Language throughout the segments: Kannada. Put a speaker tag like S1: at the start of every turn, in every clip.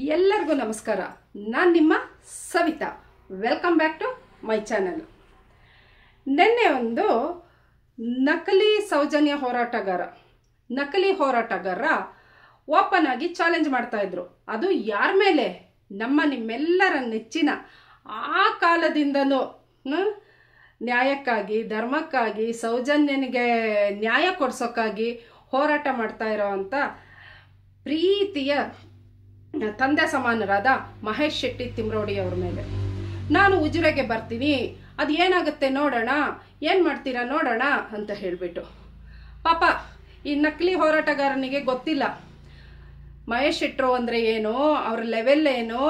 S1: ಎಲ್ಲರಿಗೂ ನಮಸ್ಕಾರ. ನಾನು ನಿಮ್ಮ Savita. Welcome back to my channel. ನಿನ್ನೆ ಒಂದು ನಕಲಿ ಸೌಜನ್ಯ ಹೋರಾಟಗಾರ ಓಪನ್ ಆಗಿ ಚಾಲೆಂಜ್ ಮಾಡ್ತಾ ಇದ್ರು. ಅದು ಯಾರ ಮೇಲೆ? ನಿಮ್ಮೆಲ್ಲರ ನೆಚ್ಚಿನ ಆ ಕಾಲದಿಂದನೂ ನ್ಯಾಯಕ್ಕಾಗಿ, ಧರ್ಮಕ್ಕಾಗಿ, ಸೌಜನ್ಯನಿಗೆ ನ್ಯಾಯ ಕೊಡ್ಸೋಕ್ಕಾಗಿ ಹೋರಾಟ ಮಾಡ್ತಾ ಇರೋ ಅಂಥ ಪ್ರೀತಿಯ ತಂದೆ ಸಮಾನರಾದ ಮಹೇಶ್ ಶೆಟ್ಟಿ ತಿಮ್ರೋಡಿ ಅವ್ರ ಮೇಲೆ ನಾನು ಉಜಿರೆಗೆ ಬರ್ತೀನಿ, ಅದು ಏನಾಗುತ್ತೆ ನೋಡೋಣ, ಏನು ಮಾಡ್ತೀರಾ ನೋಡೋಣ ಅಂತ ಹೇಳಿಬಿಟ್ಟು. ಪಾಪ ಈ ನಕಲಿ ಹೋರಾಟಗಾರನಿಗೆ ಗೊತ್ತಿಲ್ಲ ಮಹೇಶ್ ಶೆಟ್ರು ಅಂದರೆ ಏನು, ಅವ್ರ ಲೆವೆಲ್ ಏನು,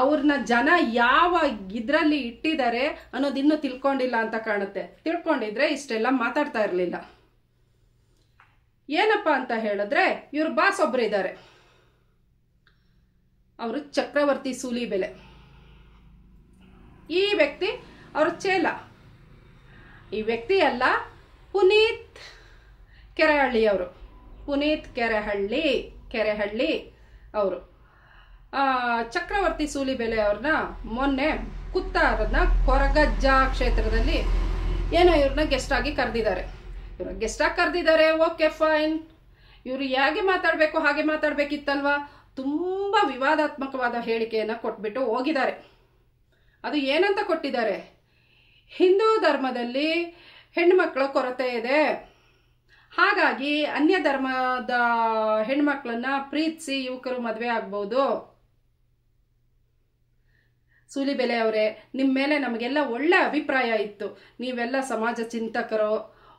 S1: ಅವ್ರನ್ನ ಜನ ಯಾವ ಇದರಲ್ಲಿ ಇಟ್ಟಿದ್ದಾರೆ ಅನ್ನೋದು ಇನ್ನೂ ತಿಳ್ಕೊಂಡಿಲ್ಲ ಅಂತ ಕಾಣುತ್ತೆ. ತಿಳ್ಕೊಂಡಿದ್ರೆ ಇಷ್ಟೆಲ್ಲ ಮಾತಾಡ್ತಾ ಇರಲಿಲ್ಲ. ಏನಪ್ಪ ಅಂತ ಹೇಳಿದ್ರೆ, ಇವ್ರ ಬಾಸ್ ಒಬ್ರು ಇದ್ದಾರೆ, ಅವರು ಚಕ್ರವರ್ತಿ ಸೂಲಿಬೆಲೆ. ಈ ವ್ಯಕ್ತಿ ಅವ್ರ ಚೇಲ. ಈ ವ್ಯಕ್ತಿ ಅಲ್ಲ, ಪುನೀತ್ ಕೆರೆಹಳ್ಳಿ ಅವರು. ಪುನೀತ್ ಕೆರೆಹಳ್ಳಿ ಅವರು ಚಕ್ರವರ್ತಿ ಸೂಲಿಬೆಲೆ ಅವ್ರನ್ನ ಮೊನ್ನೆ ಕುತ್ತಾರನ ಕೊರಗಜ್ಜ ಕ್ಷೇತ್ರದಲ್ಲಿ ಏನೋ ಇವ್ರನ್ನ ಗೆಸ್ಟ್ ಆಗಿ ಕರೆದಿದ್ದಾರೆ. Okay fine. ಇವರು ಹೇಗೆ ಮಾತಾಡಬೇಕು ಹಾಗೆ ಮಾತಾಡಬೇಕಿತ್ತಲ್ವಾ. ತುಂಬ ವಿವಾದಾತ್ಮಕವಾದ ಹೇಳಿಕೆಯನ್ನು ಕೊಟ್ಬಿಟ್ಟು ಹೋಗಿದ್ದಾರೆ. ಅದು ಏನಂತ ಕೊಟ್ಟಿದ್ದಾರೆ? ಹಿಂದೂ ಧರ್ಮದಲ್ಲಿ ಹೆಣ್ಮಕ್ಳ ಕೊರತೆ ಇದೆ, ಹಾಗಾಗಿ ಅನ್ಯ ಧರ್ಮದ ಹೆಣ್ಮಕ್ಳನ್ನ ಪ್ರೀತಿಸಿ ಯುವಕರು ಮದುವೆ ಆಗ್ಬೋದು. ಸೂಲಿಬೆಲೆ ಅವರೇ, ನಿಮ್ಮ ಮೇಲೆ ನಮಗೆಲ್ಲ ಒಳ್ಳೆ ಅಭಿಪ್ರಾಯ ಇತ್ತು. ನೀವೆಲ್ಲ ಸಮಾಜ ಚಿಂತಕರು,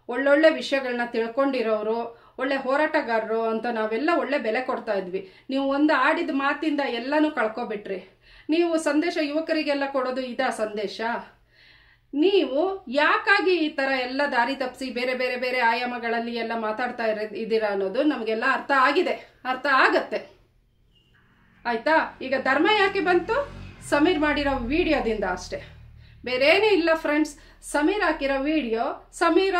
S1: ಒಳ್ಳೊಳ್ಳೆ ವಿಷಯಗಳನ್ನ ತಿಳ್ಕೊಂಡಿರೋರು, ಒಳ್ಳೆ ಹೋರಾಟಗಾರರು ಅಂತ ನಾವೆಲ್ಲ ಒಳ್ಳೆ ಬೆಲೆ ಕೊಡ್ತಾ ಇದ್ವಿ. ನೀವು ಒಂದು ಆಡಿದ ಮಾತಿಂದ ಎಲ್ಲನೂ ಕಳ್ಕೊಬಿಟ್ರಿ. ನೀವು ಸಂದೇಶ ಯುವಕರಿಗೆಲ್ಲ ಕೊಡೋದು ಇದಾ ಸಂದೇಶ? ನೀವು ಯಾಕಾಗಿ ಈ ಥರ ಎಲ್ಲ ದಾರಿ ತಪ್ಪಿಸಿ ಬೇರೆ ಬೇರೆ ಬೇರೆ ಆಯಾಮಗಳಲ್ಲಿ ಎಲ್ಲ ಮಾತಾಡ್ತಾ ಇದ್ದೀರಾ ಅನ್ನೋದು ನಮಗೆಲ್ಲ ಅರ್ಥ ಆಗತ್ತೆ. ಆಯ್ತಾ? ಈಗ ಧರ್ಮ ಯಾಕೆ ಬಂತು? ಸಮೀರ್ ಮಾಡಿರೋ ವಿಡಿಯೋದಿಂದ ಅಷ್ಟೇ, ಬೇರೇನೇ ಇಲ್ಲ ಫ್ರೆಂಡ್ಸ್. ಸಮೀರ್ ಹಾಕಿರೋ ವಿಡಿಯೋ, ಸಮೀರ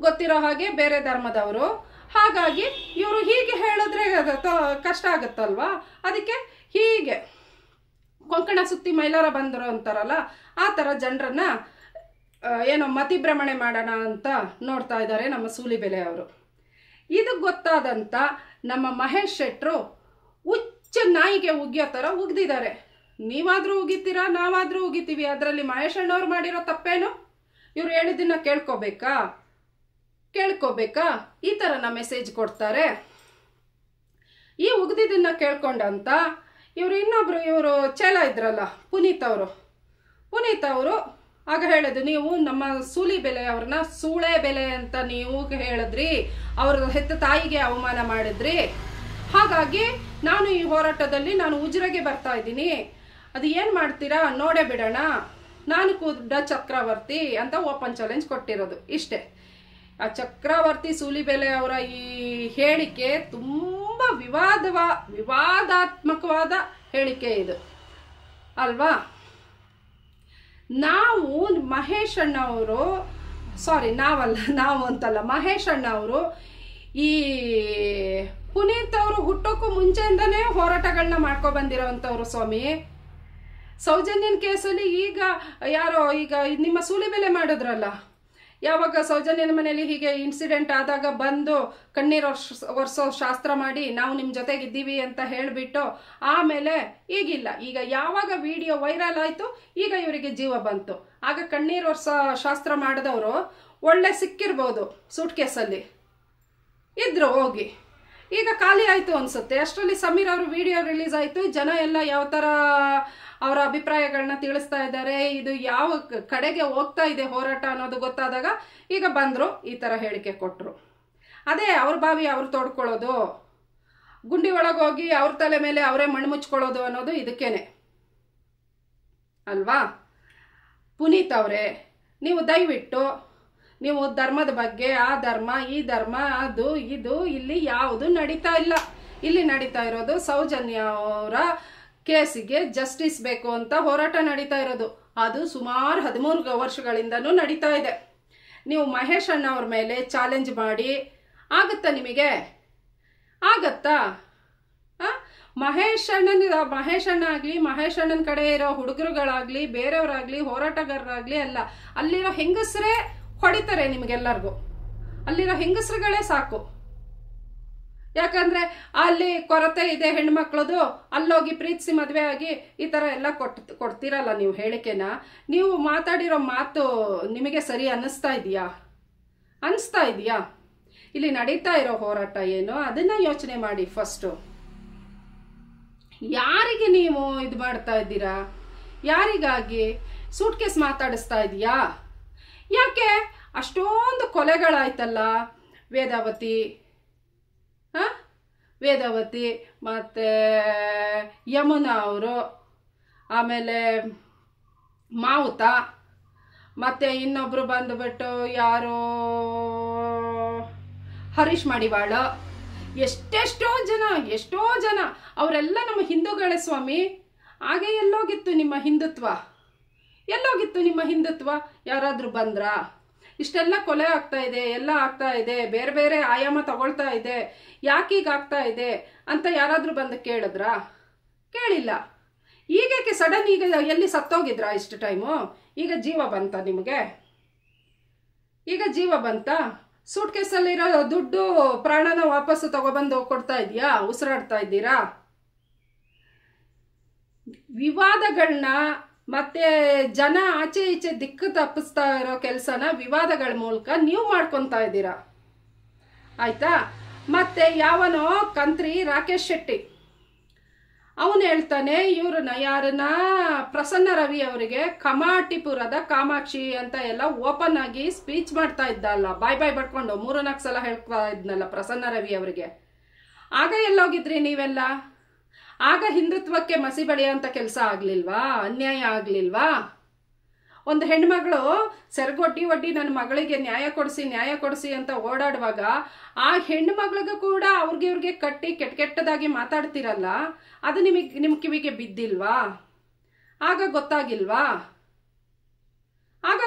S1: ಗೊತ್ತಿರೋ ಹಾಗೆ ಬೇರೆ ಧರ್ಮದವರು, ಹಾಗಾಗಿ ಇವರು ಹೀಗೆ ಹೇಳಿದ್ರೆ ಕಷ್ಟ ಆಗುತ್ತಲ್ವಾ. ಅದಕ್ಕೆ ಹೀಗೆ ಕೊಂಕಣ ಸುತ್ತಿ ಮೈಲಾರ ಬಂದರು ಅಂತಾರಲ್ಲ, ಆ ಥರ ಜನರನ್ನ ಏನೋ ಮತಿಭ್ರಮಣೆ ಮಾಡೋಣ ಅಂತ ನೋಡ್ತಾ ಇದ್ದಾರೆ ನಮ್ಮ ಸೂಲಿಬೆಲೆ ಅವರು. ಇದು ಗೊತ್ತಾದಂಥ ನಮ್ಮ ಮಹೇಶ್ ಶೆಟ್ರು ಹುಚ್ಚ ನಾಯಿಗೆ ಉಗಿಯೋ ಥರ ಉಗ್ದಿದ್ದಾರೆ. ನೀವಾದರೂ ಉಗಿತೀರಾ, ನಾವಾದರೂ ಉಗಿತೀವಿ. ಅದರಲ್ಲಿ ಮಹೇಶ್ ಅಣ್ಣವ್ರು ಮಾಡಿರೋ ತಪ್ಪೇನು? ಇವ್ರು ಹೇಳಿದ್ದನ್ನ ಕೇಳ್ಕೋಬೇಕಾ ಈ ಥರನ ಮೆಸೇಜ್ ಕೊಡ್ತಾರೆ. ಈ ಉಗ್ದಿದ್ದನ್ನ ಕೇಳ್ಕೊಂಡಂತ ಇವರು ಚೇಲ ಇದ್ರಲ್ಲ ಪುನೀತ್ ಅವರು ಆಗ ಹೇಳಿದ್ರು, ನೀವು ನಮ್ಮ ಸೂಲಿಬೆಲೆ ಅವ್ರನ್ನ ಸೂಳೆ ಬೆಲೆ ಅಂತ ನೀವು ಹೇಳಿದ್ರಿ, ಅವ್ರ ಹೆತ್ತ ತಾಯಿಗೆ ಅವಮಾನ ಮಾಡಿದ್ರಿ, ಹಾಗಾಗಿ ನಾನು ಈ ಹೋರಾಟದಲ್ಲಿ ಉಜಿರೆಗೆ ಬರ್ತಾ ಇದ್ದೀನಿ, ಅದು ಏನು ಮಾಡ್ತೀರಾ ನೋಡೇ ಬಿಡೋಣ, ನಾನು ಕೂಡ ಚಕ್ರವರ್ತಿ ಅಂತ ಓಪನ್ ಚಾಲೆಂಜ್ ಕೊಟ್ಟಿರೋದು ಇಷ್ಟೇ. ಆ ಚಕ್ರವರ್ತಿ ಸೂಲಿಬೆಲೆ ಅವರ ಈ ಹೇಳಿಕೆ ತುಂಬ ವಿವಾದಾತ್ಮಕವಾದ ಹೇಳಿಕೆ ಇದು ಅಲ್ವಾ. ಮಹೇಶ್ ಅಣ್ಣ ಅವರು ಈ ಪುನೀತ್ ಅವರು ಹುಟ್ಟೋಕ್ಕೂ ಮುಂಚೆಯಿಂದನೇ ಹೋರಾಟಗಳನ್ನ ಮಾಡ್ಕೊ ಬಂದಿರೋವಂಥವ್ರು ಸ್ವಾಮಿ. ಸೌಜನ್ಯನ ಕೇಸಲ್ಲಿ ಈಗ ನಿಮ್ಮ ಸೂಲಿಬೆಲೆ ಮಾಡಿದ್ರಲ್ಲ, ಯಾವಾಗ ಸೌಜನ್ಯನ ಮನೆಯಲ್ಲಿ ಹೀಗೆ ಇನ್ಸಿಡೆಂಟ್ ಆದಾಗ ಬಂದು ಕಣ್ಣೀರು ಒರೆಸೋ ಶಾಸ್ತ್ರ ಮಾಡಿ ನಾವು ನಿಮ್ಮ ಜೊತೆಗಿದ್ದೀವಿ ಅಂತ ಹೇಳಿಬಿಟ್ಟು ಆಮೇಲೆ ಈಗಿಲ್ಲ, ಈಗ ಯಾವಾಗ ವಿಡಿಯೋ ವೈರಲ್ ಆಯಿತು ಈಗ ಇವರಿಗೆ ಜೀವ ಬಂತು. ಆಗ ಕಣ್ಣೀರು ಒರೆಸೋ ಶಾಸ್ತ್ರ ಮಾಡಿದವರು ಒಳ್ಳೆ ಸಿಕ್ಕಿರ್ಬೋದು, ಸೂಟ್ ಕೇಸಲ್ಲಿ ಇದ್ರು ಹೋಗಿ, ಈಗ ಖಾಲಿ ಆಯಿತು ಅನಿಸುತ್ತೆ. ಅಷ್ಟರಲ್ಲಿ ಸಮೀರ್ ಅವರು ವಿಡಿಯೋ ರಿಲೀಸ್ ಆಯಿತು, ಜನ ಎಲ್ಲ ಯಾವ ಥರ ಅವರ ಅಭಿಪ್ರಾಯಗಳನ್ನ ತಿಳಿಸ್ತಾ ಇದ್ದಾರೆ, ಇದು ಯಾವ ಕಡೆಗೆ ಹೋಗ್ತಾ ಇದೆ ಹೋರಾಟ ಅನ್ನೋದು ಗೊತ್ತಾದಾಗ ಈಗ ಬಂದರು, ಈ ಥರ ಹೇಳಿಕೆ ಕೊಟ್ಟರು. ಅದೇ ಅವ್ರ ಬಾವಿ ಅವ್ರು ತೋಡ್ಕೊಳ್ಳೋದು, ಗುಂಡಿ ಒಳಗೆ ಹೋಗಿ ಅವ್ರ ತಲೆ ಮೇಲೆ ಅವರೇ ಮಣ್ಣು ಮುಚ್ಕೊಳ್ಳೋದು ಅನ್ನೋದು ಇದಕ್ಕೇನೆ ಅಲ್ವಾ. ಪುನೀತ್ ಅವರೇ, ನೀವು ದಯವಿಟ್ಟು ನೀವು ಧರ್ಮದ ಬಗ್ಗೆ, ಆ ಧರ್ಮ ಈ ಧರ್ಮ ಅದು ಇದು ಇಲ್ಲಿ ಯಾವುದು ನಡೀತಾ ಇಲ್ಲ. ಇಲ್ಲಿ ನಡೀತಾ ಇರೋದು ಸೌಜನ್ಯ ಅವರ ಕೇಸಿಗೆ ಜಸ್ಟಿಸ್ ಬೇಕು ಅಂತ ಹೋರಾಟ ನಡೀತಾ ಇರೋದು. ಅದು ಸುಮಾರು 13 ವರ್ಷಗಳಿಂದನೂ ನಡೀತಾ ಇದೆ. ನೀವು ಮಹೇಶ್ ಅಣ್ಣ ಅವ್ರ ಮೇಲೆ ಚಾಲೆಂಜ್ ಮಾಡಿ ಆಗುತ್ತಾ? ನಿಮಗೆ ಆಗತ್ತಾ? ಮಹೇಶ್ ಅಣ್ಣ ಆಗಲಿ, ಮಹೇಶ್ ಅಣ್ಣನ ಕಡೆ ಇರೋ ಹುಡುಗರುಗಳಾಗ್ಲಿ, ಬೇರೆಯವರಾಗ್ಲಿ, ಹೋರಾಟಗಾರರಾಗ್ಲಿ ಅಲ್ಲ, ಅಲ್ಲಿರೋ ಹೆಂಗಸರೇ ಹೊಡಿತಾರೆ ನಿಮಗೆಲ್ಲರಿಗೂ. ಅಲ್ಲಿರೋ ಹೆಂಗಸರುಗಳೇ ಸಾಕು. ಯಾಕಂದ್ರೆ ಅಲ್ಲಿ ಕೊರತೆ ಇದೆ ಹೆಣ್ಮಕ್ಳದು, ಅಲ್ಲೋಗಿ ಪ್ರೀತಿಸಿ ಮದುವೆ ಆಗಿ ಈ ಥರ ಎಲ್ಲ ಕೊಡ್ತೀರಲ್ಲ ನೀವು ಹೇಳಿಕೆನ. ನೀವು ಮಾತಾಡಿರೋ ಮಾತು ನಿಮಗೆ ಸರಿ ಅನ್ನಿಸ್ತಾ ಇದೆಯಾ? ಇಲ್ಲಿ ನಡೀತಾ ಇರೋ ಹೋರಾಟ ಏನು ಅದನ್ನ ಯೋಚನೆ ಮಾಡಿ ಫಸ್ಟು. ಯಾರಿಗೆ ನೀವು ಇದು ಮಾಡ್ತಾ ಇದ್ದೀರಾ? ಯಾರಿಗಾಗಿ ಸೂಟ್ ಕೇಸ್ ಮಾತಾಡಿಸ್ತಾ ಇದೀಯಾ? ಯಾಕೆ ಅಷ್ಟೊಂದು ಕೊಲೆಗಳಾಯ್ತಲ್ಲ, ವೇದಾವತಿ ಮತ್ತು ಯಮುನಾ ಅವರು, ಆಮೇಲೆ ಮಾವುತ, ಮತ್ತು ಇನ್ನೊಬ್ಬರು ಬಂದುಬಿಟ್ಟು ಯಾರೋ ಹರೀಶ್ ಮಡಿವಾಳ, ಎಷ್ಟೋ ಜನ ಅವರೆಲ್ಲ ನಮ್ಮ ಹಿಂದೂಗಳೇ ಸ್ವಾಮಿ. ಹಾಗೆ ಎಲ್ಲೋಗಿತ್ತು ನಿಮ್ಮ ಹಿಂದುತ್ವ? ಯಾರಾದರೂ ಬಂದ್ರಾ? ಇಷ್ಟೆಲ್ಲ ಕೊಲೆ ಆಗ್ತಾ ಇದೆ, ಎಲ್ಲ ಆಗ್ತಾ ಇದೆ, ಬೇರೆ ಬೇರೆ ಆಯಾಮ ತಗೊಳ್ತಾ ಇದೆ, ಯಾಕೀಗ ಆಗ್ತಾ ಇದೆ ಅಂತ ಯಾರಾದರೂ ಬಂದು ಕೇಳಿದ್ರಾ? ಕೇಳಿಲ್ಲ. ಈಗಕ್ಕೆ ಸಡನ್ ಈಗ ಎಲ್ಲಿ ಸತ್ತೋಗಿದ್ರಾ ಇಷ್ಟು ಟೈಮು? ಈಗ ಜೀವ ಬಂತಾ? ಸೂಟ್ ಕೇಸಲ್ಲಿರೋ ದುಡ್ಡು ಪ್ರಾಣನ ವಾಪಸ್ಸು ತಗೊಬಂದು ಕೊಡ್ತಾ ಇದೆಯಾ? ಉಸಿರಾಡ್ತಾ ಇದ್ದೀರಾ? ವಿವಾದಗಳನ್ನ ಮತ್ತೆ ಜನ ಆಚೆ ಈಚೆ ದಿಕ್ಕು ತಪ್ಪಿಸ್ತಾ ಇರೋ ಕೆಲಸನ ವಿವಾದಗಳ ಮೂಲಕ ನೀವು ಮಾಡ್ಕೊತಾ ಇದ್ದೀರಾ, ಆಯ್ತಾ? ಮತ್ತೆ ಯಾವನೋ ಕಂತ್ರಿ ರಾಕೇಶ್ ಶೆಟ್ಟಿ ಅವನು ಹೇಳ್ತಾನೆ, ಯಾರನ್ನ ಪ್ರಸನ್ನ ರವಿ ಅವರಿಗೆ ಕಮಾಟಿಪುರದ ಕಾಮಾಕ್ಷಿ ಅಂತ ಎಲ್ಲ ಓಪನ್ ಆಗಿ ಸ್ಪೀಚ್ ಮಾಡ್ತಾ ಇದ್ದಲ್ಲ, ಬಾಯ್ ಬಡ್ಕೊಂಡು 3-4 ಸಲ ಹೇಳ್ತಾ ಇದ್ನಲ್ಲ ಪ್ರಸನ್ನ ರವಿ ಅವರಿಗೆ. ಆಗ ಎಲ್ಲೋಗಿದ್ರಿ ನೀವೆಲ್ಲ? ಆಗ ಹಿಂದುತ್ವಕ್ಕೆ ಮಸಿ ಬಳಿಯೋಂಥ ಕೆಲಸ ಆಗ್ಲಿಲ್ವಾ? ಅನ್ಯಾಯ ಆಗ್ಲಿಲ್ವಾ? ಒಂದು ಹೆಣ್ಮಗಳು ಸೆರಗೊಡ್ಡಿ ನನ್ನ ಮಗಳಿಗೆ ನ್ಯಾಯ ಕೊಡಿಸಿ ಅಂತ ಓಡಾಡುವಾಗ ಆ ಹೆಣ್ಣು ಮಗಳಿಗೂ ಕೂಡ ಅವ್ರಿಗೆ ಕಟ್ಟಿ ಕೆಟ್ಟದಾಗಿ ಮಾತಾಡ್ತಿರಲ್ಲ, ಅದು ನಿಮ್ಮ ಕಿವಿಗೆ ಬಿದ್ದಿಲ್ವಾ? ಆಗ ಗೊತ್ತಾಗಿಲ್ವಾ?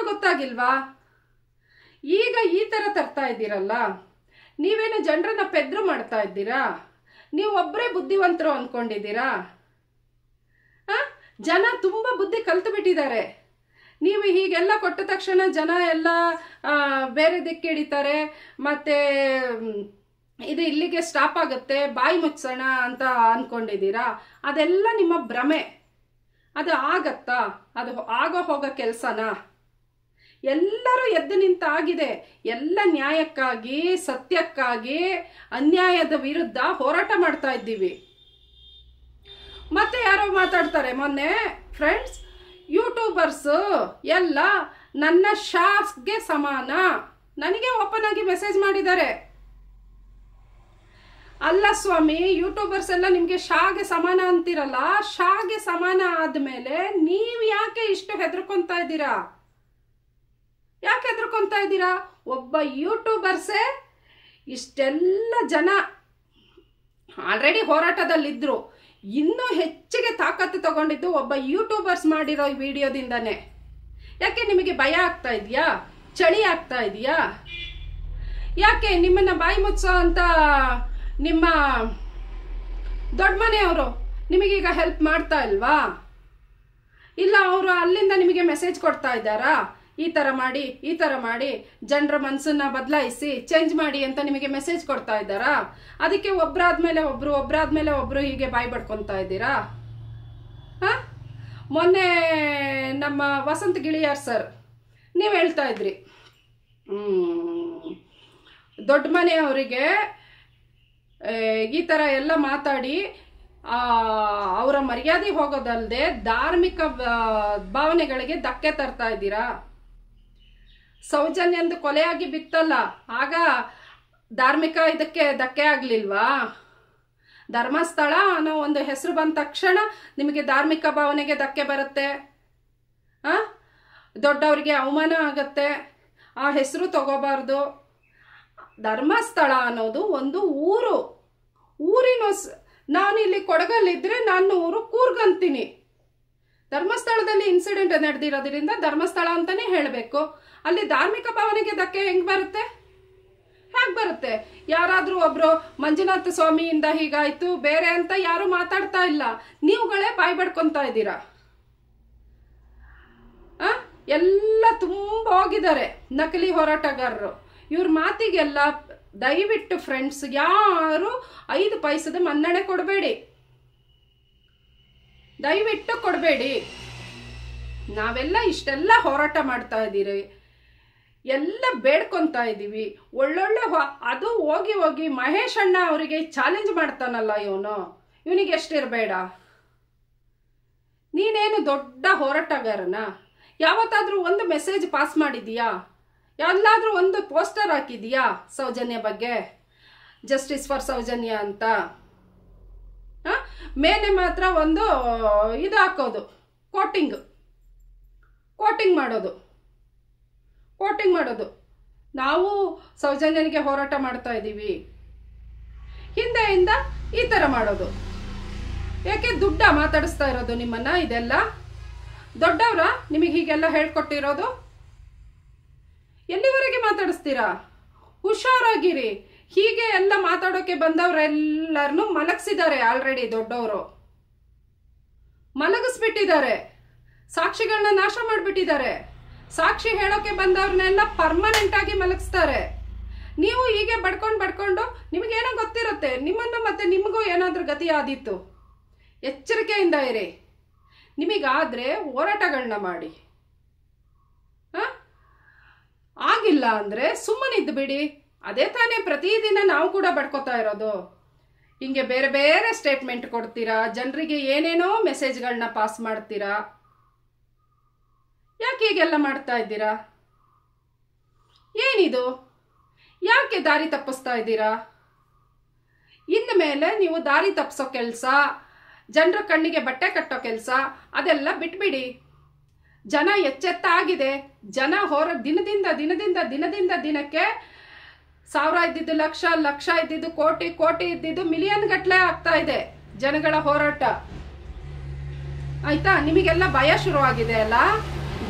S1: ಈಗ ಈ ಥರ ತರ್ತಾ ಇದ್ದೀರಲ್ಲ, ನೀವೇನು ಜನರನ್ನ ಪೆದ್ರು ಮಾಡ್ತಾ ಇದ್ದೀರಾ? ನೀವು ಒಬ್ಬರೇ ಬುದ್ಧಿವಂತರು ಅಂದ್ಕೊಂಡಿದ್ದೀರಾ? ಜನ ತುಂಬ ಬುದ್ಧಿ ಕಲ್ತು ಬಿಟ್ಟಿದ್ದಾರೆ. ನೀವು ಹೀಗೆಲ್ಲ ಕೊಟ್ಟ ತಕ್ಷಣ ಜನ ಎಲ್ಲ ಬೇರೆ ದಿಕ್ಕೆ ಹಿಡಿತಾರೆ, ಮತ್ತು ಇದು ಇಲ್ಲಿಗೆ ಸ್ಟಾಪ್ ಆಗುತ್ತೆ, ಬಾಯಿ ಮುಚ್ಚೋಣ ಅಂತ ಅಂದ್ಕೊಂಡಿದ್ದೀರಾ? ಅದೆಲ್ಲ ನಿಮ್ಮ ಭ್ರಮೆ. ಅದು ಆಗತ್ತಾ? ಅದು ಹೋಗೋ ಕೆಲಸನಾ? ಎಲ್ಲರೂ ಎದ್ದು ನಿಂತಾಗಿದೆ. ಎಲ್ಲ ನ್ಯಾಯಕ್ಕಾಗಿ, ಸತ್ಯಕ್ಕಾಗಿ, ಅನ್ಯಾಯದ ವಿರುದ್ಧ ಹೋರಾಟ ಮಾಡ್ತಾ ಇದ್ದೀವಿ. ಮತ್ತೆ ಯಾರೋ ಮಾತಾಡ್ತಾರೆ ಮೊನ್ನೆ ಫ್ರೆಂಡ್ಸ್, ಯೂಟ್ಯೂಬರ್ಸ್ ಎಲ್ಲ ನನ್ನ ಶಾಸ್ಗೆ ಸಮಾನ, ನನಗೆ ಓಪನ್ ಆಗಿ ಮೆಸೇಜ್ ಮಾಡಿದ್ದಾರೆ. ಅಲ್ಲ ಸ್ವಾಮಿ, ಯೂಟ್ಯೂಬರ್ಸ್ ಎಲ್ಲ ನಿಮ್ಗೆ ಶಾಗೆ ಸಮಾನ ಅಂತಿರಲ್ಲ, ಶಾಗೆ ಸಮಾನ ಆದ್ಮೇಲೆ ನೀವು ಯಾಕೆ ಇಷ್ಟು ಹೆದರ್ಕೊಂತಾ ಇದ್ದೀರಾ? ಒಬ್ಬ ಯೂಟ್ಯೂಬರ್ಸೇ ಇಷ್ಟೆಲ್ಲ ಜನ ಆಲ್ರೆಡಿ ಹೋರಾಟದಲ್ಲಿದ್ರು, ಇನ್ನೂ ಹೆಚ್ಚಿಗೆ ತಾಕತ್ತು ತಗೊಂಡಿದ್ದು ಒಬ್ಬ ಯೂಟ್ಯೂಬರ್ಸ್ ಮಾಡಿರೋ ವಿಡಿಯೋದಿಂದನೇ. ಯಾಕೆ ನಿಮಗೆ ಭಯ ಆಗ್ತಾ ಇದೆಯಾ? ಚಳಿ ಆಗ್ತಾ ಇದೆಯಾ? ಯಾಕೆ ನಿಮ್ಮನ್ನ ಬಾಯಿ ಮುಚ್ಚೋ ಅಂತ ನಿಮ್ಮ ದೊಡ್ಡ ಮನೆಯವರು ನಿಮಗೀಗ ಹೆಲ್ಪ್ ಮಾಡ್ತಾ ಇಲ್ವಾ? ಇಲ್ಲ ಅವರು ಅಲ್ಲಿಂದ ನಿಮಗೆ ಮೆಸೇಜ್ ಕೊಡ್ತಾ ಇದ್ದಾರಾ? ಈ ಥರ ಮಾಡಿ ಜನರ ಮನಸ್ಸನ್ನ ಬದಲಾಯಿಸಿ ಚೇಂಜ್ ಮಾಡಿ ಅಂತ ನಿಮಗೆ ಮೆಸೇಜ್ ಕೊಡ್ತಾ ಇದ್ದಾರಾ? ಅದಕ್ಕೆ ಒಬ್ಬರಾದ್ಮೇಲೆ ಒಬ್ರು ಹೀಗೆ ಬಾಯಿ ಬಡ್ಕೊತಾ ಇದ್ದೀರಾ? ಮೊನ್ನೆ ನಮ್ಮ ವಸಂತ ಗಿಳಿಯಾರ್ ಸರ್ ನೀವು ಹೇಳ್ತಾ ಇದ್ರಿ, ದೊಡ್ಡ ಮನೆಯವರಿಗೆ ಈ ಥರ ಎಲ್ಲ ಮಾತಾಡಿ ಅವರ ಮರ್ಯಾದೆ ಹೋಗೋದಲ್ಲದೆ ಧಾರ್ಮಿಕ ಭಾವನೆಗಳಿಗೆ ಧಕ್ಕೆ ತರ್ತಾ ಇದ್ದೀರಾ. ಸೌಜನ್ಯಂದು ಕೊಲೆಯಾಗಿ ಬಿತ್ತಲ್ಲ, ಆಗ ಧಾರ್ಮಿಕ ಇದಕ್ಕೆ ಧಕ್ಕೆ ಆಗ್ಲಿಲ್ವಾ? ಧರ್ಮಸ್ಥಳ ಅನ್ನೋ ಒಂದು ಹೆಸರು ಬಂದ ತಕ್ಷಣ ನಿಮಗೆ ಧಾರ್ಮಿಕ ಭಾವನೆಗೆ ಧಕ್ಕೆ ಬರುತ್ತೆ, ದೊಡ್ಡವರಿಗೆ ಅವಮಾನ ಆಗತ್ತೆ, ಆ ಹೆಸರು ತಗೋಬಾರ್ದು. ಧರ್ಮಸ್ಥಳ ಅನ್ನೋದು ಒಂದು ಊರಿನ ನಾನು ಇಲ್ಲಿ ಕೊಡಗಲ್ಲಿದ್ರೆ ನನ್ನ ಊರು ಕೂರ್ಗಂತೀನಿ. ಧರ್ಮಸ್ಥಳದಲ್ಲಿ ಇನ್ಸಿಡೆಂಟ್ ನಡೆದಿರೋದ್ರಿಂದ ಧರ್ಮಸ್ಥಳ ಅಂತಾನೆ ಹೇಳಬೇಕು. ಅಲ್ಲಿ ಧಾರ್ಮಿಕ ಭಾವನೆಗೆ ಧಕ್ಕೆ ಹೆಂಗ್ ಬರುತ್ತೆ? ಹೇಗೆ ಬರುತ್ತೆ? ಯಾರಾದರೂ ಒಬ್ರು ಮಂಜುನಾಥ ಸ್ವಾಮಿಯಿಂದ ಹೀಗಾಯ್ತು ಬೇರೆ ಅಂತ ಯಾರು ಮಾತಾಡ್ತಾ ಇಲ್ಲ, ನೀವುಗಳೇ ಬಾಯ್ ಬಡ್ಕೊತಾ ಇದ್ದೀರಾ. ಎಲ್ಲ ತುಂಬ ಹೋಗಿದ್ದಾರೆ ನಕಲಿ ಹೋರಾಟಗಾರರು. ಇವ್ರ ಮಾತಿಗೆಲ್ಲ ದಯವಿಟ್ಟು ಫ್ರೆಂಡ್ಸ್ ಯಾರು 5 ಪೈಸದ ಮನ್ನಣೆ ಕೊಡಬೇಡಿ, ದಯವಿಟ್ಟು ಕೊಡಬೇಡಿ. ನಾವೆಲ್ಲ ಇಷ್ಟೆಲ್ಲ ಹೋರಾಟ ಮಾಡ್ತಾ ಇದ್ದೀರಿ, ಎಲ್ಲ ಬೇಡ್ಕೊತಾ ಇದ್ದೀವಿ. ಒಳ್ಳೊಳ್ಳೆ ಅದು ಹೋಗಿ ಹೋಗಿ ಮಹೇಶ್ ಅಣ್ಣ ಅವರಿಗೆ ಚಾಲೆಂಜ್ ಮಾಡ್ತಾನಲ್ಲ ಇವನಿಗೆ ಎಷ್ಟಿರಬೇಡ. ನೀನೇನು ದೊಡ್ಡ ಹೋರಾಟಗಾರನ? ಯಾವತ್ತಾದ್ರೂ ಒಂದು ಮೆಸೇಜ್ ಪಾಸ್ ಮಾಡಿದೀಯಾ? ಎಲ್ಲಾದ್ರೂ ಒಂದು ಪೋಸ್ಟರ್ ಹಾಕಿದೀಯಾ ಸೌಜನ್ಯ ಬಗ್ಗೆ, ಜಸ್ಟಿಸ್ ಫಾರ್ ಸೌಜನ್ಯ ಅಂತ? ಮೇಲೆ ಮಾತ್ರ ಒಂದು ಇದು ಹಾಕೋದು, ಕೋಟಿಂಗ್ ಮಾಡೋದು. ನಾವು ಸೌಜನ್ಯನಿಗೆ ಹೋರಾಟ ಮಾಡ್ತಾ ಇದ್ದೀವಿ, ಹಿಂದೆಯಿಂದ ಈ ಥರ ಮಾಡೋದು. ಯಾಕೆ ದುಡ್ಡ ಮಾತಾಡಿಸ್ತಾ ಇರೋದು ನಿಮ್ಮನ್ನ? ಇದೆಲ್ಲ ದೊಡ್ಡವ್ರ ನಿಮಗೆ ಹೀಗೆಲ್ಲ ಹೇಳ್ಕೊಟ್ಟಿರೋದು? ಎಲ್ಲಿವರೆಗೆ ಮಾತಾಡಿಸ್ತೀರಾ? ಹುಷಾರಾಗಿರಿ. ಹೀಗೆ ಎಲ್ಲ ಮಾತಾಡೋಕೆ ಬಂದವರೆಲ್ಲರನ್ನೂ ಮಲಗಿಸಿದ್ದಾರೆ ಆಲ್ರೆಡಿ. ದೊಡ್ಡವರು ಮಲಗಿಸ್ಬಿಟ್ಟಿದ್ದಾರೆ, ಸಾಕ್ಷಿಗಳನ್ನ ನಾಶ ಮಾಡಿಬಿಟ್ಟಿದ್ದಾರೆ. ಸಾಕ್ಷಿ ಹೇಳೋಕೆ ಬಂದವ್ರನ್ನೆಲ್ಲ ಪರ್ಮನೆಂಟ್ ಆಗಿ ಮಲಗಿಸ್ತಾರೆ. ನೀವು ಹೀಗೆ ಬಡ್ಕೊಂಡು ನಿಮಗೇನೋ ಗೊತ್ತಿರುತ್ತೆ, ನಿಮ್ಮನ್ನು ಮತ್ತೆ ನಿಮಗೂ ಏನಾದ್ರೂ ಗತಿ ಆದಿತ್ತು. ಎಚ್ಚರಿಕೆಯಿಂದ ಇರಿ. ನಿಮಗಾದ್ರೆ ಹೋರಾಟಗಳನ್ನ ಮಾಡಿ, ಆಗಿಲ್ಲ ಅಂದ್ರೆ ಸುಮ್ಮನಿದ್ದು ಬಿಡಿ. ಅದೇ ತಾನೇ ಪ್ರತಿದಿನ ನಾವು ಕೂಡ ಬಡ್ಕೋತಾ ಇರೋದು. ಹಿಂಗೆ ಬೇರೆ ಬೇರೆ ಸ್ಟೇಟ್ಮೆಂಟ್ ಕೊಡ್ತೀರಾ, ಜನರಿಗೆ ಏನೇನೋ ಮೆಸೇಜ್ಗಳನ್ನ ಪಾಸ್ ಮಾಡ್ತೀರಾ. ಯಾಕೆ ಹೀಗೆಲ್ಲ ಮಾಡ್ತಾ ಇದ್ದೀರಾ? ಏನಿದು? ಯಾಕೆ ದಾರಿ ತಪ್ಪಿಸ್ತಾ ಇದ್ದೀರಾ? ಇನ್ನು ಮೇಲೆ ನೀವು ದಾರಿ ತಪ್ಪಿಸೋ ಕೆಲಸ, ಜನರ ಕಣ್ಣಿಗೆ ಬಟ್ಟೆ ಕಟ್ಟೋ ಕೆಲಸ ಅದೆಲ್ಲ ಬಿಟ್ಬಿಡಿ. ಜನ ಎಚ್ಚೆತ್ತ ಆಗಿದೆ. ಜನ ದಿನದಿಂದ ದಿನಕ್ಕೆ 1000 ಇದ್ದಿದ್ದು ಲಕ್ಷ, ಲಕ್ಷ ಇದ್ದಿದ್ದು ಕೋಟಿ, ಕೋಟಿ ಇದ್ದಿದ್ದು ಮಿಲಿಯನ್ ಗಟ್ಟಲೆ ಆಗ್ತಾ ಇದೆ ಜನಗಳ ಹೋರಾಟ. ಆಯ್ತಾ? ನಿಮಗೆಲ್ಲ ಭಯ ಶುರುವಾಗಿದೆ ಅಲ್ಲ?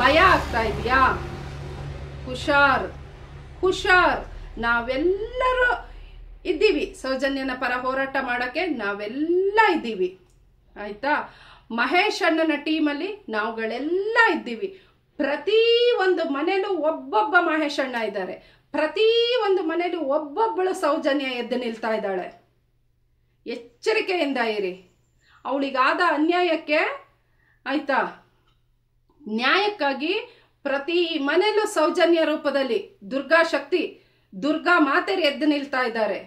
S1: ಭಯ ಆಗ್ತಾ ಇದೆಯಾ? ಹುಷಾರ್. ನಾವೆಲ್ಲರೂ ಇದ್ದೀವಿ, ಸೌಜನ್ಯನ ಪರ ಹೋರಾಟ ಮಾಡಕ್ಕೆ ನಾವೆಲ್ಲ ಇದ್ದೀವಿ. ಆಯ್ತಾ? ಮಹೇಶ್ ಅಣ್ಣನ ಟೀಮಲ್ಲಿ ನಾವುಗಳೆಲ್ಲ ಇದ್ದೀವಿ. ಪ್ರತಿ ಒಂದು ಮನೇಲೂ ಒಬ್ಬೊಬ್ಬ ಮಹೇಶ್ ಅಣ್ಣ ಇದ್ದಾರೆ, ಪ್ರತಿ ಒಂದು ಮನೇಲೂ ಒಬ್ಬೊಬ್ಬಳು ಸೌಜನ್ಯ ಎದ್ದು ನಿಲ್ತಾ ಇದ್ದಾಳೆ. ಎಚ್ಚರಿಕೆಯಿಂದ ಇರಿ. ಅವಳಿಗಾದ ಅನ್ಯಾಯಕ್ಕೆ, ಆಯ್ತಾ, ನ್ಯಾಯಕ್ಕಾಗಿ ಪ್ರತಿ ಮನೇಲೂ ಸೌಜನ್ಯ ರೂಪದಲ್ಲಿ ದುರ್ಗಾ ಶಕ್ತಿ, ದುರ್ಗಾ ಮಾತೆಯರು ಎದ್ದು ನಿಲ್ತಾ ಇದ್ದಾರೆ.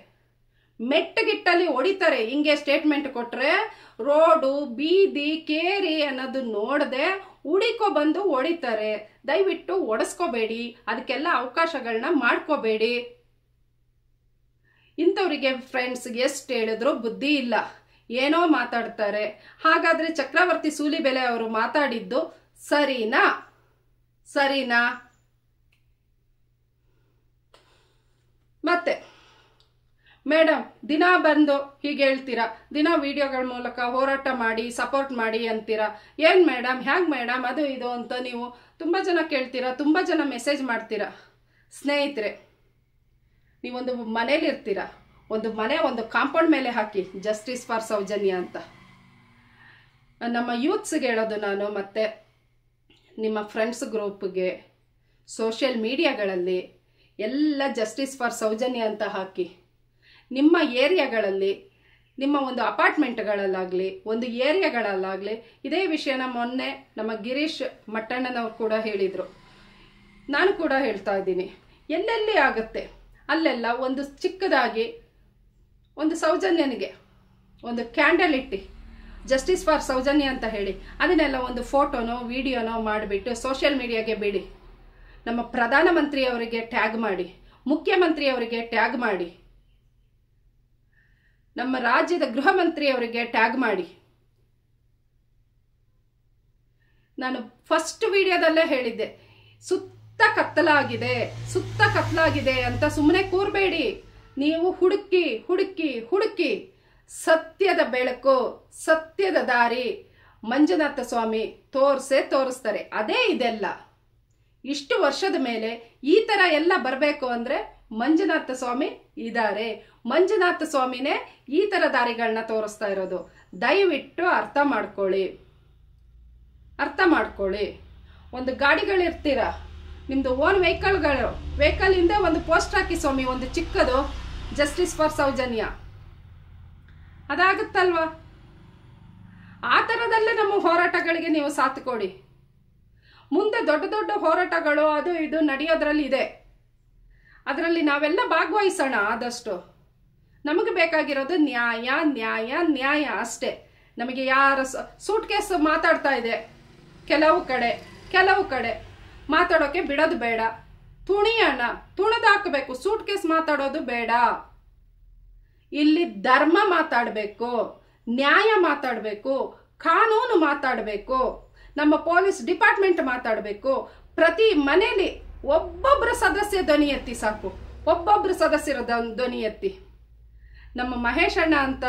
S1: ಮೆಟ್ಟಗಿಟ್ಟಲ್ಲಿ ಹೊಡಿತಾರೆ. ಹಿಂಗೆ ಸ್ಟೇಟ್ಮೆಂಟ್ ಕೊಟ್ರೆ ರೋಡು, ಬೀದಿ, ಕೇರಿ ಅನ್ನೋದು ನೋಡದೆ ಹುಡಿಕೊ ಬಂದು ಹೊಡಿತಾರೆ. ದಯವಿಟ್ಟು ಒಡಿಸ್ಕೋಬೇಡಿ, ಅದಕ್ಕೆಲ್ಲ ಅವಕಾಶಗಳನ್ನ ಮಾಡ್ಕೋಬೇಡಿ. ಇಂಥವ್ರಿಗೆ ಫ್ರೆಂಡ್ಸ್ ಎಷ್ಟು ಹೇಳಿದ್ರು ಬುದ್ಧಿ ಇಲ್ಲ, ಏನೋ ಮಾತಾಡ್ತಾರೆ. ಹಾಗಾದ್ರೆ ಚಕ್ರವರ್ತಿ ಸೂಲಿಬೆಲೆ ಅವರು ಮಾತಾಡಿದ್ದು ಸರಿನಾ? ಮತ್ತೆ ಮೇಡಮ್ ದಿನ ಬಂದು ಹೀಗೆ ಹೇಳ್ತೀರಾ, ದಿನ ವಿಡಿಯೋಗಳ ಮೂಲಕ ಹೋರಾಟ ಮಾಡಿ ಸಪೋರ್ಟ್ ಮಾಡಿ ಅಂತೀರಾ. ಏನು ಮೇಡಮ್, ಹೇಗೆ ಮೇಡಮ್, ಅದು ಇದು ಅಂತ ನೀವು ತುಂಬ ಜನ ಕೇಳ್ತೀರಾ, ತುಂಬ ಜನ ಮೆಸೇಜ್ ಮಾಡ್ತೀರಾ. ಸ್ನೇಹಿತರೆ, ನೀವೊಂದು ಮನೇಲಿರ್ತೀರ, ಒಂದು ಕಾಂಪೌಂಡ್ ಮೇಲೆ ಹಾಕಿ ಜಸ್ಟಿಸ್ ಫಾರ್ ಸೌಜನ್ಯ ಅಂತ. ನಮ್ಮ ಯೂತ್ಸ್ಗೆ ಹೇಳೋದು ನಾನು, ಮತ್ತೆ ನಿಮ್ಮ ಫ್ರೆಂಡ್ಸ್ ಗ್ರೂಪ್ಗೆ, ಸೋಷಿಯಲ್ ಮೀಡಿಯಾಗಳಲ್ಲಿ ಎಲ್ಲ ಜಸ್ಟಿಸ್ ಫಾರ್ ಸೌಜನ್ಯ ಅಂತ ಹಾಕಿ. ನಿಮ್ಮ ಏರಿಯಾಗಳಲ್ಲಿ, ನಿಮ್ಮ ಒಂದು ಅಪಾರ್ಟ್ಮೆಂಟ್ಗಳಲ್ಲಾಗಲಿ, ಒಂದು ಏರಿಯಾಗಳಲ್ಲಾಗಲಿ ಇದೇ ವಿಷಯನ ಮೊನ್ನೆ ನಮ್ಮ ಗಿರೀಶ್ ಮಟ್ಟಣ್ಣನವ್ರು ಕೂಡ ಹೇಳಿದರು, ನಾನು ಕೂಡ ಹೇಳ್ತಾ ಇದ್ದೀನಿ. ಎಲ್ಲೆಲ್ಲಿ ಆಗುತ್ತೆ ಅಲ್ಲೆಲ್ಲ ಒಂದು ಚಿಕ್ಕದಾಗಿ ಒಂದು ಸೌಜನ್ಯನಿಗೆ ಒಂದು ಕ್ಯಾಂಡಲ್ ಇಟ್ಟು ಜಸ್ಟಿಸ್ ಫಾರ್ ಸೌಜನ್ಯ ಅಂತ ಹೇಳಿ ಅದನ್ನೆಲ್ಲ ಒಂದು ಫೋಟೋನೋ ವಿಡಿಯೋನೋ ಮಾಡಿಬಿಟ್ಟು ಸೋಷಿಯಲ್ ಮೀಡಿಯಾಗೆ ಬಿಡಿ. ನಮ್ಮ ಪ್ರಧಾನಮಂತ್ರಿಯವರಿಗೆ ಟ್ಯಾಗ್ ಮಾಡಿ, ಮುಖ್ಯಮಂತ್ರಿಯವರಿಗೆ ಟ್ಯಾಗ್ ಮಾಡಿ, ನಮ್ಮ ರಾಜ್ಯದ ಗೃಹ ಮಂತ್ರಿಯವರಿಗೆ ಟ್ಯಾಗ್ ಮಾಡಿ. ನಾನು ಫಸ್ಟ್ ವಿಡಿಯೋದಲ್ಲೇ ಹೇಳಿದ್ದೆ, ಸುತ್ತ ಕತ್ತಲಾಗಿದೆ ಅಂತ ಸುಮ್ಮನೆ ಕೂರಬೇಡಿ. ನೀವು ಹುಡುಕಿ ಸತ್ಯದ ಬೆಳಕು, ಸತ್ಯದ ದಾರಿ ಮಂಜುನಾಥ ಸ್ವಾಮಿ ತೋರಿಸ್ತಾರೆ. ಅದೇ ಇದೆಲ್ಲ. ಇಷ್ಟು ವರ್ಷದ ಮೇಲೆ ಈ ಥರ ಎಲ್ಲ ಬರಬೇಕು ಅಂದರೆ ಮಂಜುನಾಥ ಸ್ವಾಮಿ ಇದ್ದಾರೆ. ಮಂಜುನಾಥ ಸ್ವಾಮಿನೇ ಈ ಥರ ದಾರಿಗಳನ್ನ ತೋರಿಸ್ತಾ ಇರೋದು. ದಯವಿಟ್ಟು ಅರ್ಥ ಮಾಡ್ಕೊಳ್ಳಿ. ಒಂದು ಗಾಡಿಗಳಿರ್ತೀರ, ನಿಮ್ಮದು ಓನ್ ವೆಹಿಕಲ್ ಹಿಂದೆ ಒಂದು ಪೋಸ್ಟ್ ಹಾಕಿ ಸ್ವಾಮಿ, ಒಂದು ಚಿಕ್ಕದು, ಜಸ್ಟಿಸ್ ಫಾರ್ ಸೌಜನ್ಯ. ಅದಾಗುತ್ತಲ್ವಾ? ಆ ಥರದಲ್ಲೇ ನಮ್ಮ ಹೋರಾಟಗಳಿಗೆ ನೀವು ಸಾಥ್ ಕೊಡಿ. ಮುಂದೆ ದೊಡ್ಡ ದೊಡ್ಡ ಹೋರಾಟಗಳು ಅದು ಇದು ನಡೆಯೋದ್ರಲ್ಲಿ ಇದೆ. ಅದರಲ್ಲಿ ನಾವೆಲ್ಲ ಭಾಗವಹಿಸೋಣ ಆದಷ್ಟು. ನಮಗೆ ಬೇಕಾಗಿರೋದು ನ್ಯಾಯ ನ್ಯಾಯ ನ್ಯಾಯ ಅಷ್ಟೇ. ನಮಗೆ ಯಾರ ಸೂಟ್ ಕೇಸ್ ಮಾತಾಡ್ತಾ ಇದೆ ಕೆಲವು ಕಡೆ ಮಾತಾಡೋಕೆ ಬಿಡೋದು ಬೇಡ. ತುಣದು ಹಾಕಬೇಕು. ಸೂಟ್ ಕೇಸ್ ಮಾತಾಡೋದು ಬೇಡ. ಇಲ್ಲಿ ಧರ್ಮ ಮಾತಾಡಬೇಕು, ನ್ಯಾಯ ಮಾತಾಡಬೇಕು, ಕಾನೂನು ಮಾತಾಡಬೇಕು, ನಮ್ಮ ಪೊಲೀಸ್ ಡಿಪಾರ್ಟ್ಮೆಂಟ್ ಮಾತಾಡಬೇಕು. ಪ್ರತಿ ಮನೆಯಲ್ಲಿ ಒಬ್ಬೊಬ್ಬರ ಸದಸ್ಯ ಧ್ವನಿ ಎತ್ತಿ ಸಾಕು. ಒಬ್ಬೊಬ್ಬರು ಸದಸ್ಯರ ಧ್ವನಿ ಎತ್ತಿ. ನಮ್ಮ ಮಹೇಶ್ ಅಣ್ಣ ಅಂತ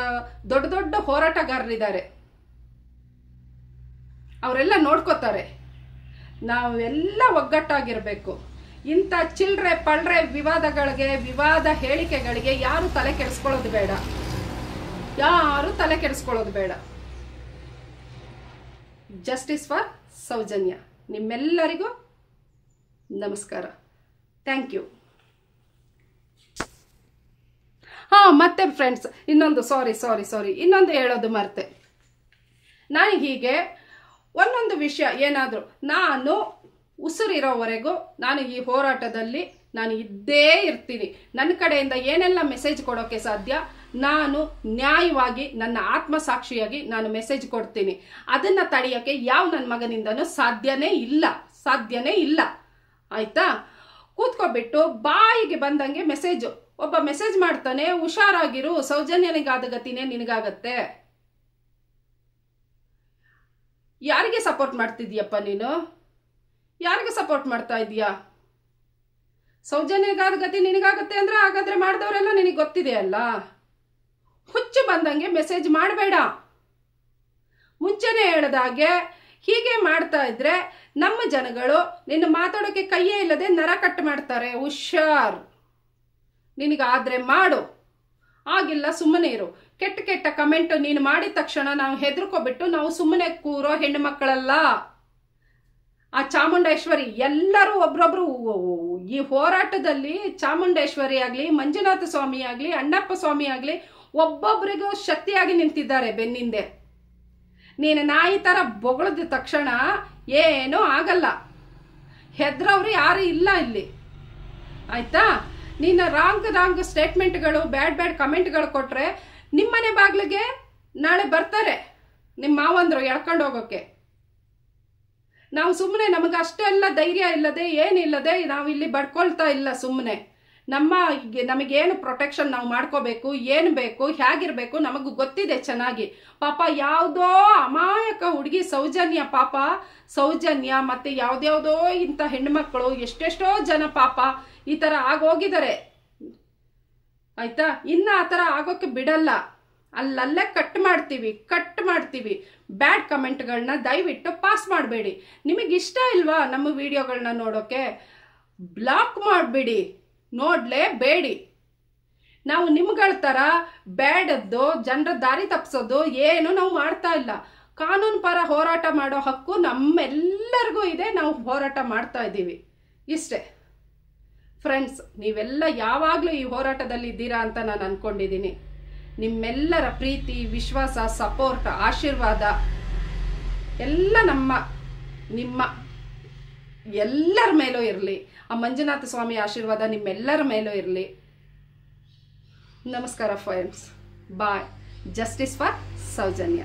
S1: ದೊಡ್ಡ ದೊಡ್ಡ ಹೋರಾಟಗಾರರಿದ್ದಾರೆ, ಅವರೆಲ್ಲ ನೋಡ್ಕೋತಾರೆ. ನಾವೆಲ್ಲ ಒಗ್ಗಟ್ಟಾಗಿರ್ಬೇಕು. ಇಂಥ ಚಿಲ್ರೆ ಪಳ್ರೆ ವಿವಾದ ಹೇಳಿಕೆಗಳಿಗೆ ಯಾರು ತಲೆ ಕೆಡಿಸ್ಕೊಳ್ಳೋದು ಬೇಡ. Justice for Soujanya. ನಿಮ್ಮೆಲ್ಲರಿಗೂ ನಮಸ್ಕಾರ. Thank you. ಮತ್ತೆ ಫ್ರೆಂಡ್ಸ್, ಇನ್ನೊಂದು ಸಾರಿ ಇನ್ನೊಂದು ಹೇಳೋದು ಮರ್ತೆ. ನಾನು ಹೀಗೆ ಒಂದೊಂದು ವಿಷಯ ಏನಾದರೂ ನಾನು ಉಸಿರಿರೋವರೆಗೂ ನಾನು ಈ ಹೋರಾಟದಲ್ಲಿ ನಾನು ಇದ್ದೇ ಇರ್ತೀನಿ. ನನ್ನ ಕಡೆಯಿಂದ ಏನೆಲ್ಲ ಮೆಸೇಜ್ ಕೊಡೋಕ್ಕೆ ಸಾಧ್ಯ ನಾನು ನ್ಯಾಯವಾಗಿ ನನ್ನ ಆತ್ಮಸಾಕ್ಷಿಯಾಗಿ ನಾನು ಮೆಸೇಜ್ ಕೊಡ್ತೀನಿ. ಅದನ್ನು ತಡೆಯೋಕ್ಕೆ ಯಾವ ನನ್ನ ಮಗನಿಂದನೂ ಸಾಧ್ಯನೇ ಇಲ್ಲ. ಆಯ್ತಾ? ಕೂತ್ಕೊಬಿಟ್ಟು ಬಾಯಿಗೆ ಬಂದಂಗೆ ಒಬ್ಬ ಮೆಸೇಜ್ ಮಾಡ್ತಾನೆ, ಹುಷಾರಾಗಿರು, ಸೌಜನ್ಯನಿಗಾದ ಗತಿನೇ ನಿನಗಾಗತ್ತೆ. ಯಾರಿಗೆ ಸಪೋರ್ಟ್ ಮಾಡ್ತಿದ್ಯಪ್ಪ ನೀನು? ಯಾರಿಗೆ ಸಪೋರ್ಟ್ ಮಾಡ್ತಾ ಇದೀಯಾ? ಸೌಜನ್ಯಗಾದ ಗತಿ ನಿನಗಾಗತ್ತೆ ಅಂದ್ರೆ ಹಾಗಾದ್ರೆ ಮಾಡಿದವರೆಲ್ಲ ನಿನಗೆ ಗೊತ್ತಿದೆ ಅಲ್ಲ. ಹುಚ್ಚು ಬಂದಂಗೆ ಮೆಸೇಜ್ ಮಾಡಬೇಡ. ಮುಂಚೆನೆ ಹೇಳ್ದಾಗೆ ಹೀಗೆ ಮಾಡ್ತಾ ಇದ್ರೆ ನಮ್ಮ ಜನಗಳು ನಿನ್ನ ಮಾತಾಡೋಕೆ ಕೈಯೇ ಇಲ್ಲದೆ ನರ ಕಟ್ ಮಾಡ್ತಾರೆ. ಹುಷಾರ್. ನಿನಗಾದ್ರೆ ಮಾಡು, ಆಗಿಲ್ಲ ಸುಮ್ಮನೆ ಇರು. ಕೆಟ್ಟ ಕಮೆಂಟ್ ನೀನು ಮಾಡಿದ ತಕ್ಷಣ ನಾವು ಹೆದರ್ಕೊಬಿಟ್ಟು ನಾವು ಸುಮ್ಮನೆ ಕೂರೋ ಹೆಣ್ಣು ಮಕ್ಕಳಲ್ಲ. ಆ ಚಾಮುಂಡೇಶ್ವರಿ ಎಲ್ಲರೂ ಒಬ್ರೊಬ್ರು ಈ ಹೋರಾಟದಲ್ಲಿ ಚಾಮುಂಡೇಶ್ವರಿ ಆಗಲಿ, ಮಂಜುನಾಥ ಸ್ವಾಮಿ ಆಗಲಿ, ಅಣ್ಣಪ್ಪ ಸ್ವಾಮಿ ಆಗಲಿ ಒಬ್ಬೊಬ್ಬರಿಗೂ ಶಕ್ತಿಯಾಗಿ ನಿಂತಿದ್ದಾರೆ ಬೆನ್ನಿಂದೆ. ನೀನು ನಾಯಿ ಥರ ಬೊಗಳದ ತಕ್ಷಣ ಏನೂ ಆಗಲ್ಲ. ಹೆದ್ರವ್ರು ಯಾರು ಇಲ್ಲ ಇಲ್ಲಿ. ಆಯ್ತಾ? ನೀನು ರಾಂಗ್ ಸ್ಟೇಟ್ಮೆಂಟ್ಗಳು, ಬ್ಯಾಡ್ ಕಮೆಂಟ್ಗಳು ಕೊಟ್ರೆ ನಿಮ್ಮನೆ ಬಾಗ್ಲಿಗೆ ನಾಳೆ ಬರ್ತಾರೆ ನಿಮ್ಮ ಮಾವಂದ್ರು ಎಳ್ಕೊಂಡು ಹೋಗೋಕೆ. ನಾವು ಸುಮ್ಮನೆ ನಮಗೆ ಅಷ್ಟೆಲ್ಲ ಧೈರ್ಯ ಇಲ್ಲದೆ ಏನಿಲ್ಲದೆ ನಾವು ಇಲ್ಲಿ ಬಡ್ಕೊಳ್ತಾ ಇಲ್ಲ. ಸುಮ್ಮನೆ ನಮಗೇನು ಪ್ರೊಟೆಕ್ಷನ್ ನಾವು ಮಾಡ್ಕೋಬೇಕು, ಏನು ಬೇಕು, ಹೇಗಿರ್ಬೇಕು ನಮಗೂ ಗೊತ್ತಿದೆ ಚೆನ್ನಾಗಿ. ಪಾಪ ಯಾವುದೋ ಅಮಾಯಕ ಹುಡುಗಿ ಸೌಜನ್ಯ ಮತ್ತೆ ಯಾವ್ದ್ಯಾವ್ದೋ ಇಂಥ ಹೆಣ್ಮಕ್ಳು ಎಷ್ಟೆಷ್ಟೋ ಜನ ಪಾಪ ಈ ಥರ ಆಗೋಗಿದ್ದಾರೆ. ಆಯ್ತಾ? ಇನ್ನು ಆ ಥರ ಆಗೋಕ್ಕೆ ಬಿಡಲ್ಲ. ಅಲ್ಲಲ್ಲೇ ಕಟ್ ಮಾಡ್ತೀವಿ. ಬ್ಯಾಡ್ ಕಮೆಂಟ್ಗಳನ್ನ ದಯವಿಟ್ಟು ಪಾಸ್ ಮಾಡಬೇಡಿ. ನಿಮಗಿಷ್ಟ ಇಲ್ವಾ ನಮ್ಮ ವಿಡಿಯೋಗಳನ್ನ ನೋಡೋಕೆ? ಬ್ಲಾಕ್ ಮಾಡಿಬಿಡಿ, ನೋಡಲೇಬೇಡಿ. ನಾವು ನಿಮ್ಗಳ ಥರ ಬ್ಯಾಡದ್ದು ಜನರ ದಾರಿ ತಪ್ಪಿಸೋದು ಏನು ನಾವು ಮಾಡ್ತಾ ಇಲ್ಲ. ಕಾನೂನು ಪರ ಹೋರಾಟ ಮಾಡೋ ಹಕ್ಕು ನಮ್ಮೆಲ್ಲರಿಗೂ ಇದೆ. ನಾವು ಹೋರಾಟ ಮಾಡ್ತಾ ಇದ್ದೀವಿ. ಇಷ್ಟೇ ಫ್ರೆಂಡ್ಸ್. ನೀವೆಲ್ಲ ಯಾವಾಗಲೂ ಈ ಹೋರಾಟದಲ್ಲಿ ಇದ್ದೀರಾ ಅಂತ ನಾನು ಅಂದ್ಕೊಂಡಿದ್ದೀನಿ. ನಿಮ್ಮೆಲ್ಲರ ಪ್ರೀತಿ, ವಿಶ್ವಾಸ, ಸಪೋರ್ಟ್, ಆಶೀರ್ವಾದ ಎಲ್ಲ ನಿಮ್ಮ ಎಲ್ಲರ ಮೇಲೂ ಇರಲಿ. ಆ ಮಂಜುನಾಥ ಸ್ವಾಮಿ ಆಶೀರ್ವಾದ ನಿಮ್ಮೆಲ್ಲರ ಮೇಲೂ ಇರಲಿ. ನಮಸ್ಕಾರ friends. Bye. Justice for Soujanya.